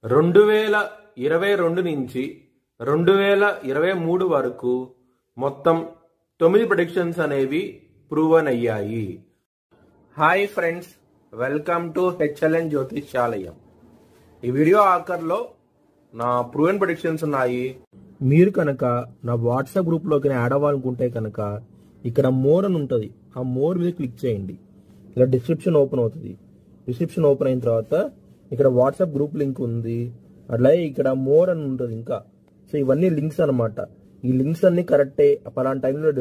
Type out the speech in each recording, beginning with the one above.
2022 నుంచి 2023 వరకు మొత్తం 9 ప్రెడిక్షన్స్ అనేవి ప్రూవన్ అయ్యాయి. Hi friends, welcome to HLN జ్యోతిష్యాలయం. ఈ వీడియో ఆఖర్లో నా ప్రూవన్ ప్రెడిక్షన్స్ ఉన్నాయి. మీరు కనుక నా వాట్సాప్ గ్రూప్లోకి యాడ్ అవ్వాలనుకుంటే కనుక ఇక్కడ మోర్ అని ఉంటుంది, ఆ మోర్ మీద క్లిక్ చేయండి. ఇలా డిస్క్రిప్షన్ ఓపెన్ అవుతుంది. డిస్క్రిప్షన్ ఓపెన్ అయిన తర్వాత ఇక్కడ వాట్సాప్ గ్రూప్ లింక్ ఉంది, అట్లాగే ఇక్కడ మోర్ అని ఉంటుంది ఇంకా. సో ఇవన్నీ లింక్స్ అనమాట. ఈ లింక్స్ అన్ని కరెక్టే. పలానా టైంలో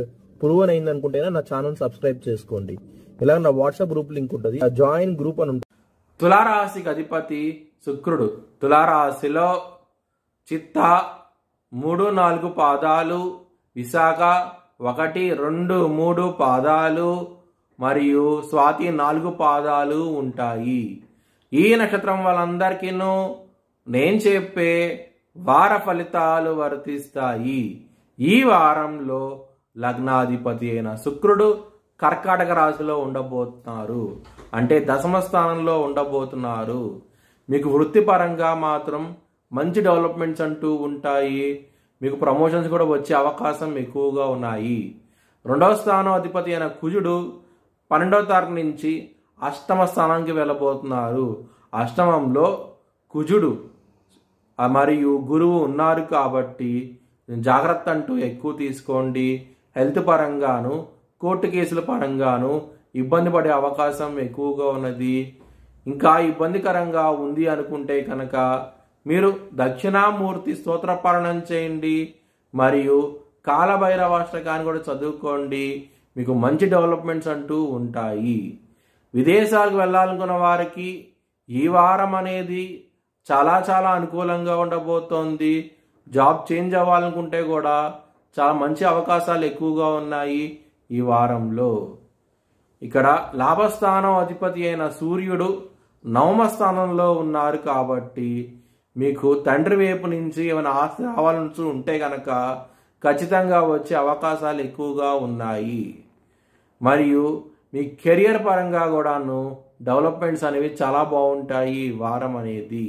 ప్రూవన్ అయింది అనుకుంటేనే నా ఛానల్ సబ్స్క్రైబ్ చేసుకోండి. ఇలా నా వాట్సాప్ గ్రూప్ లింక్ ఉంటుంది, జాయిన్ గ్రూప్ అని ఉంటుంది. తులారాశికి అధిపతి శుక్రుడు. తులారాశిలో చిత్త 3-4 పాదాలు, విశాఖ 1-2-3 పాదాలు మరియు స్వాతి 4 పాదాలు ఉంటాయి. ఈ నక్షత్రం వాళ్ళందరికీ నేను చెప్పే వార ఫలితాలు వర్తిస్తాయి. ఈ వారంలో లగ్నాధిపతి అయిన శుక్రుడు కర్కాటక రాశిలో ఉండబోతున్నారు, అంటే దశమ స్థానంలో ఉండబోతున్నారు. మీకు వృత్తిపరంగా మాత్రం మంచి డెవలప్మెంట్స్ అంటూ ఉంటాయి. మీకు ప్రమోషన్స్ కూడా వచ్చే అవకాశం ఎక్కువగా ఉన్నాయి. 2వ స్థానం అధిపతి అయిన కుజుడు 12వ తారీఖు నుంచి అష్టమ స్థానానికి వెళ్ళబోతున్నారు. అష్టమంలో కుజుడు మరియు గురువు ఉన్నారు కాబట్టి జాగ్రత్త అంటూ ఎక్కువ తీసుకోండి. హెల్త్ పరంగాను, కోర్టు కేసుల పరంగాను ఇబ్బంది పడే అవకాశం ఎక్కువగా ఉన్నది. ఇంకా ఇబ్బందికరంగా ఉంది అనుకుంటే కనుక మీరు దక్షిణామూర్తి స్తోత్రపారణం చేయండి మరియు కాలభైరవాష్టకాన్ని కూడా చదువుకోండి. మీకు మంచి డెవలప్మెంట్స్ అంటూ ఉంటాయి. విదేశాలకు వెళ్ళాలనుకున్న వారికి ఈ వారం అనేది చాలా అనుకూలంగా ఉండబోతోంది. జాబ్ చేంజ్ అవ్వాలనుకుంటే కూడా చాలా మంచి అవకాశాలు ఎక్కువగా ఉన్నాయి ఈ వారంలో. ఇక్కడ లాభస్థానం అధిపతి అయిన సూర్యుడు 9వ స్థానంలో ఉన్నారు కాబట్టి మీకు తండ్రి వైపు నుంచి ఏమైనా ఆస్తి రావాలని ఉంటే కనుక ఖచ్చితంగా వచ్చే అవకాశాలు ఎక్కువగా ఉన్నాయి. మరియు మీ కెరియర్ పరంగా కూడాను డెవలప్మెంట్స్ అనేవి చాలా బాగుంటాయి ఈ వారం అనేది.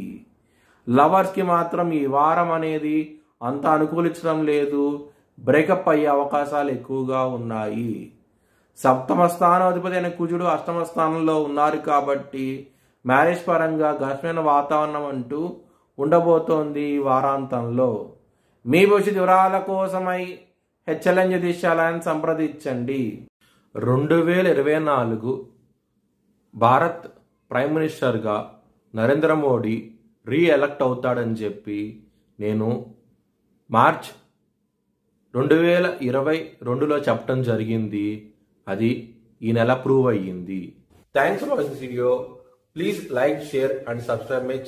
లవర్స్కి మాత్రం ఈ వారం అనేది అంత అనుకూలించడం లేదు, బ్రేకప్ అయ్యే అవకాశాలు ఎక్కువగా ఉన్నాయి. 7వ స్థానాధిపతి అయిన కుజుడు 8వ స్థానంలో ఉన్నారు కాబట్టి మ్యారేజ్ పరంగా ఘర్షణ వాతావరణం అంటూ ఉండబోతోంది ఈ వారాంతంలో. మీ భవిష్యత్ వివరాల కోసమై హెచ్ఎల్ఎన్ జ్యోతిష్యాలయాన్ని సంప్రదించండి. 2024 భారత్ ప్రైమ్ మినిస్టర్గా నరేంద్ర మోడీ రీఎలక్ట్ అవుతాడని చెప్పి నేను మార్చ్ 2022లో చెప్పడం జరిగింది. అది ఈ నెల ప్రూవ్ అయ్యింది. Thanks for watching video. Please like, share and subscribe my